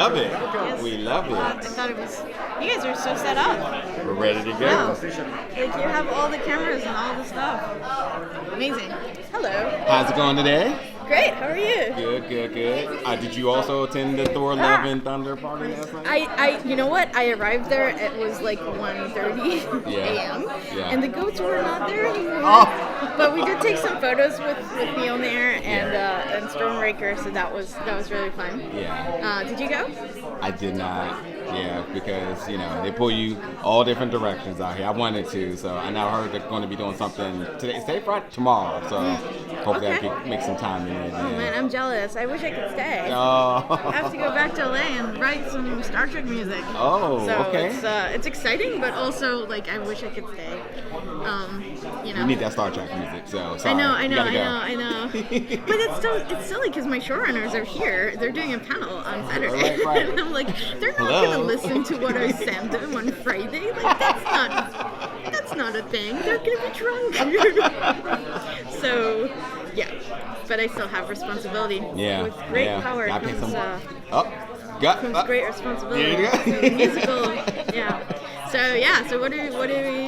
love it. Yes. We love I it. thought it was. You guys are so set up. We're ready to go. Wow. Like you have all the cameras and all the stuff. Amazing. Hello. How's it going today? Great. How are you? Good. Did you also attend the Thor Love and Thunder party last night? You know what? I arrived there. It was like 1:30 a.m. Yeah. And the goats were not there anymore. Oh. But we did take some photos with Mjolnir and Stormbreaker, so that was really fun. Yeah. Did you go? I did not. Yeah, because they pull you all different directions out here. I wanted to, so I now heard they're going to be doing something today. Today, Friday, tomorrow. So hopefully I can make some time in it. Oh man, I'm jealous. I wish I could stay. Oh. I have to go back to LA and write some Star Trek music. Oh, so okay. It's exciting, but also like I wish I could stay. You need that Star Trek music, so sorry. I know. But it's silly because my showrunners are here. They're doing a panel on Saturday, Right. And I'm like, they're not gonna listen to what I send them on Friday. Like that's not a thing. They're gonna be drunk. So yeah, but I still have responsibility. Yeah. With great power comes great responsibility. There you go. Musical, yeah. So what do we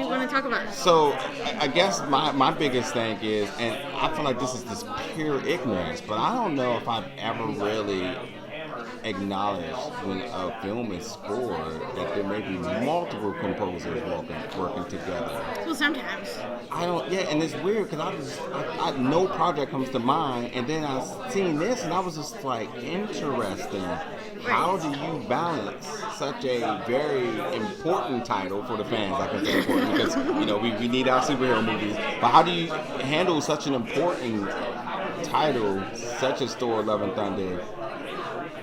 want to talk about? So I guess my biggest thing is, and I feel like this is just pure ignorance, but I don't know if I've ever really acknowledged when a film is scored that there may be multiple composers working together. Well, sometimes. And it's weird because I no project comes to mind, and then I seen this and I was just like, interesting. How do you balance such a very important title for the fans? I can say important because we need our superhero movies, but how do you handle such an important title such as Thor: Love and Thunder,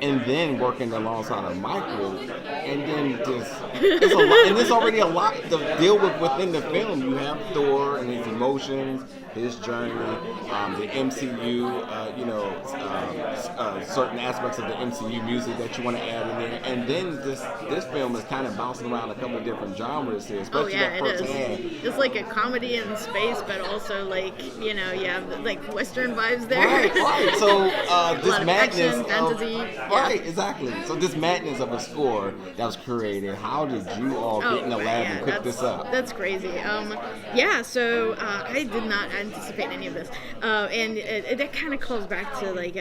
and then working alongside of Michael, and then it's a lot, and there's already a lot to deal with within the film. You have Thor and his emotions, his journey, the MCU, certain aspects of the MCU music that you want to add in there, and then this film is kind of bouncing around a couple of different genres here, especially that first half. It's like a comedy in space, but also like you have like Western vibes there. Right. So this madness, action, fantasy. Right, exactly. So this madness of a score that was created, how did you all get in the lab and cook this up? That's crazy. So I did not anticipate any of this, and that kind of calls back to like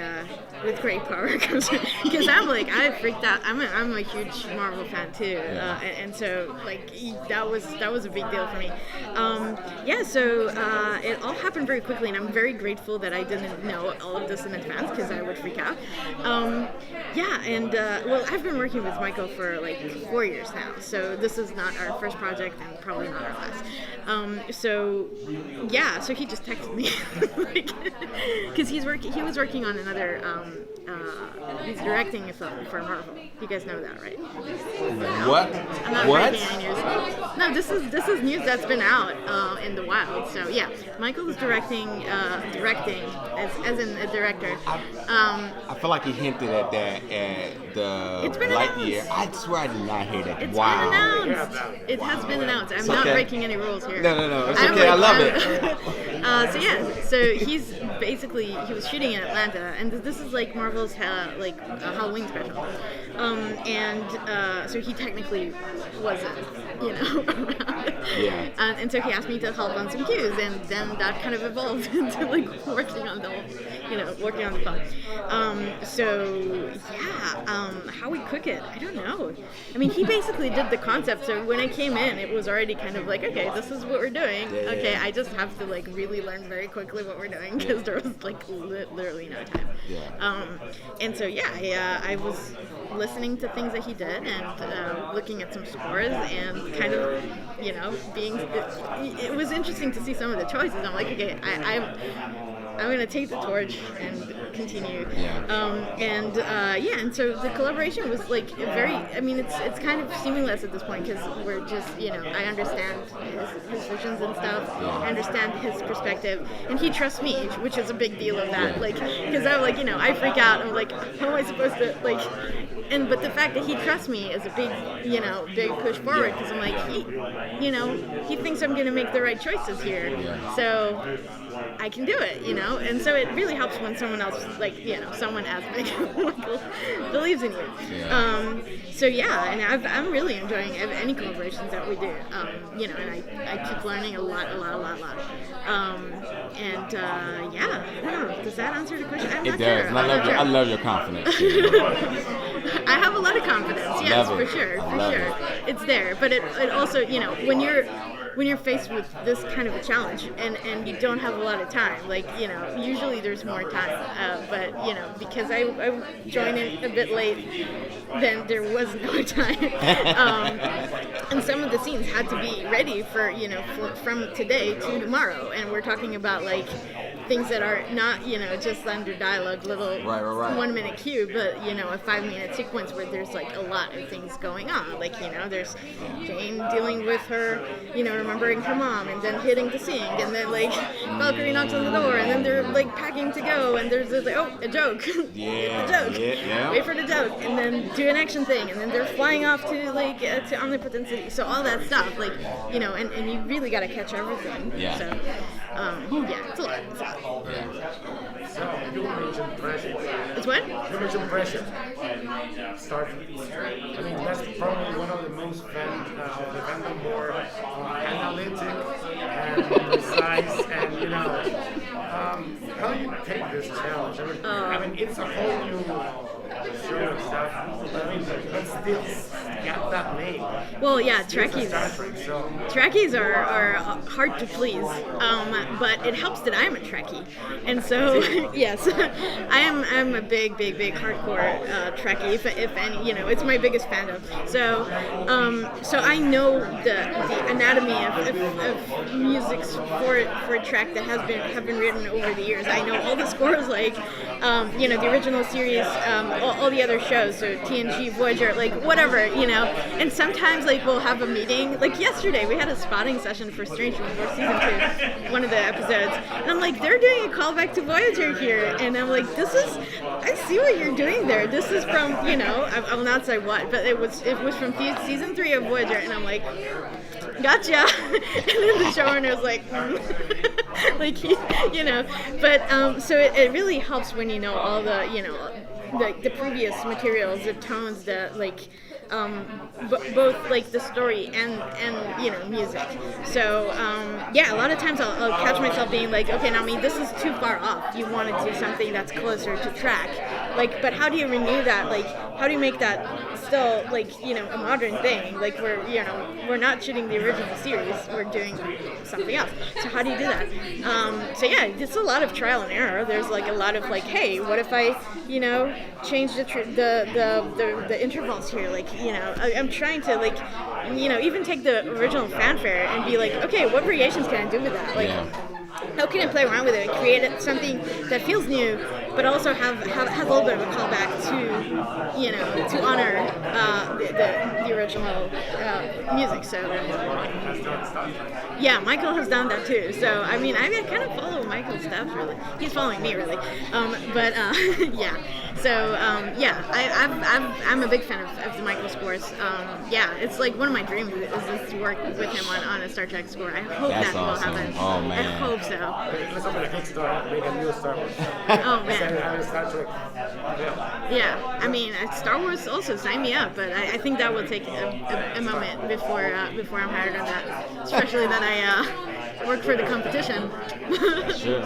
with great power comes, because I freaked out. I'm a huge Marvel fan too, and so like that was a big deal for me. So it all happened very quickly, and I'm very grateful that I didn't know all of this in advance because I would freak out. I've been working with Michael for like 4 years now, so this is not our first project and probably not our last. So he just texted me because he was working on another. He's directing a film for Marvel. You guys know that, right? What? I'm not breaking any news. No, this is news that's been out in the wild. So yeah, Michael is directing as in a director. I feel like he hinted at that at the Lightyear. I swear I did not hear that. It's been announced. It has been announced. I'm not breaking any rules here. No. It's okay. I love it. So he was shooting in Atlanta, and this is like Marvel's Halloween special. So he technically wasn't, around. Yeah. And so he asked me to help on some cues, and then that kind of evolved into like working on the film. How we cook it, I don't know. I mean, he basically did the concept, so when I came in, it was already kind of like, okay, this is what we're doing. Okay, I just have to like really learn very quickly what we're doing because there was like literally no time. I was listening to things that he did and looking at some scores and kind of, it was interesting to see some of the choices. I'm like, okay, I'm going to take the torch and continue. And so the collaboration was like it's kind of seamless at this point because we're just, I understand his visions and stuff. I understand his perspective, and he trusts me, which is a big deal of that. Like, because I'm like, I freak out. I'm like, how am I supposed to like? But the fact that he trusts me is a big, big push forward because I'm like, he thinks I'm going to make the right choices here, so I can do it, know, and so it really helps when someone else, like, you know, someone as big as Michael believes in you. Yeah. So yeah, and I'm really enjoying any collaborations that we do, you know, and I keep learning a lot. Yeah, I don't know, does that answer the question? I'm It not does. sure. And I love your confidence. I have a lot of confidence, yes, for sure. It's there, but it also, you know, when you're faced with this kind of a challenge and you don't have a lot of time, like, you know, usually there's more time, but, you know, because I joined in a bit late, then there was no time. And some of the scenes had to be ready for, you know, from today to tomorrow, and we're talking about, like, things that are not, you know, just under dialogue, little right. 1 minute cue, but, you know, a 5-minute sequence where there's, like, a lot of things going on. Like, you know, there's Jane dealing with her, you know, remembering her mom, and then hitting the sink, and then, like, Valkyrie knocks on the door, and then they're, like, packing to go, and there's like, oh, a joke. Yeah. A joke. Yeah. Wait for the joke, and then do an action thing, and then they're flying off to, like, to Omnipotent City. So all that stuff, like, you know, and you really got to catch everything. Yeah. So, yeah, it's a lot. So, you mentioned pressure. It's what? You mentioned pressure. I mean, that's probably one of the most of the fandom more analytic and precise, and, you know, how do you take this challenge? I mean, it's a whole new show and stuff. I mean, but still, got that name. Well, yeah, It's still Trekkies. Star Trek, so. Trekkies are hard to please, but it helps that I'm a Trekkie, and so yes, I'm a big hardcore Trekkie. If any, you know, it's my biggest fandom. So I know the anatomy of music for Trek that have been written over the years. I know all the scores, like, you know, the original series, all the other shows, so TNG, Voyager, like, whatever, you know. And sometimes, like, we'll have a meeting. Like yesterday, we had a spotting session for Strange New Worlds Season 2, one of the episodes. And I'm like, they're doing a callback to Voyager here. And I'm like, I see what you're doing there. This is from, you know, I will not say what, but it was from Season 3 of Voyager. And I'm like, gotcha. And then the showrunner was like, like, you know. But, so it really helps when you know all the, you know, the previous materials, the tones, the, like, both, like, the story and you know, music. So yeah, a lot of times I'll catch myself being like, okay, now, I mean, this is too far off. You want to do something that's closer to track, like, but how do you renew that? Like, how do you make that still, like, you know, a modern thing? Like, we're not shooting the original series, we're doing something else. So how do you do that? So yeah, it's a lot of trial and error. There's, like, a lot of, like, hey, what if I, you know, change the intervals here? Like, you know, I'm trying to, like, you know, even take the original fanfare and be like, okay, what variations can I do with that? Like, how can I play around with it and create something that feels new, but also has a little bit of a callback to, you know, to honor the original music. So yeah, Michael has done that too. So I mean, I kind of follow Michael's stuff, really. He's following me, really. But yeah. So yeah, I'm a big fan of the Michael scores. Yeah, it's like one of my dreams is to work with him on a Star Trek score. I hope That's that awesome. will happen. Oh, man. I hope so. Let's open a Kickstarter, make a new Star Wars. Oh man. Star Trek. Yeah. Yeah, I mean, Star Wars also, sign me up, but I think that will take a moment before I'm hired on that, especially that I work for the competition. Sure.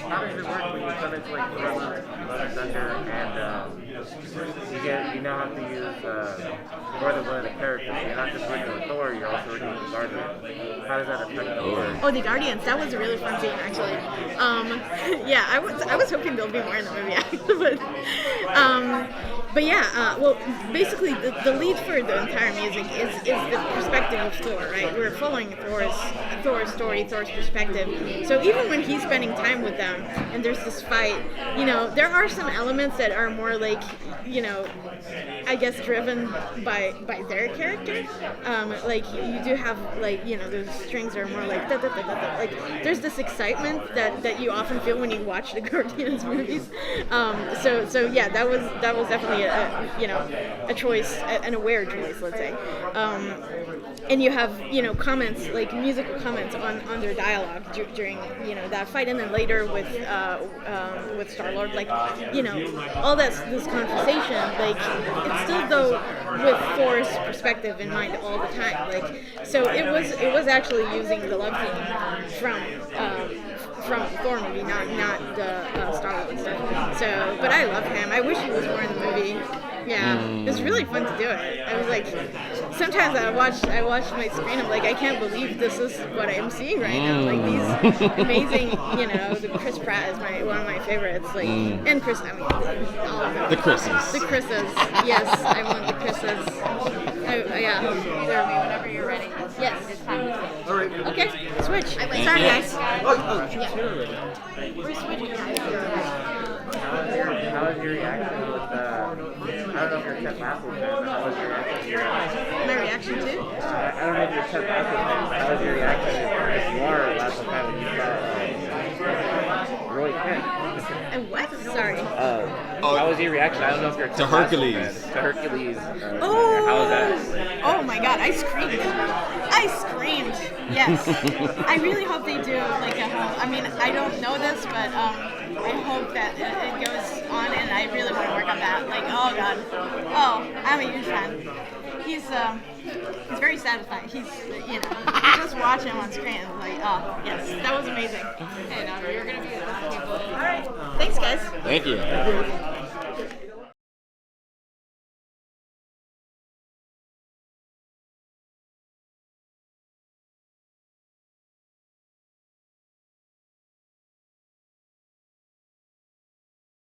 How does it work when you come into, like, Thunder, and you now have to use more than one of the characters? You're not just working with Thor, you're also working with Guardian. How does that affect the work? Oh, the Guardians, that was a really fun scene, actually. Yeah, I was hoping there'll be more in the movie, actually, but yeah, well, basically the lead for the entire music is the perspective of Thor, right? We're following Thor's story, Thor's perspective. So even when he's spending time with them and there's this fight, you know, there are some elements that are more like, I guess driven by their character. Like you do have those strings are more like da, da, da, da, da. Like there's this excitement that you often feel when you watch the Guardians movies. So yeah, that was definitely a choice, an aware choice, let's say. And you have comments, like musical comments on their dialogue during that fight, and then later with Star-Lord, like all this conversation, like it's still though with Thor's perspective in mind all the time, like so it was actually using the love theme from Thor movie, not the Star-Lord stuff. So, but I love him. I wish he was more in the movie. Yeah, it was really fun to do it. I was like, sometimes I watch my screen. I'm like, I can't believe this is what I'm seeing right now. Like these amazing, the Chris Pratt is one of my favorites. Like, and Chris, I mean, all of them. The Chris's. The Chris's. Yes, I want the Chris's. Yeah. Whenever you're ready. Yes. All right. Okay. Switch. Sorry, guys. We're switching. How was your reaction with I don't know if you're a Ted Lasso fan, but how was your reaction to My reaction too? I don't know if you're a Ted Lasso fan, but how was your reaction if you are a Lasso fan when you saw Roy Kent? And what? Sorry. How was your reaction? I don't know if you're a Ted Lasso Hercules. fan. To Hercules. Oh! How was that? Oh my god, I screamed. Yes. I really hope they do like a whole, I mean, I don't know this, but I hope that it goes on, and I really want to work on that. Like, oh god. Oh, I'm a huge fan. He's very satisfying. He's, you just watch him on screen. Like, oh, yes, that was amazing. And you're going to be with people. All right. Thanks, guys. Thank you.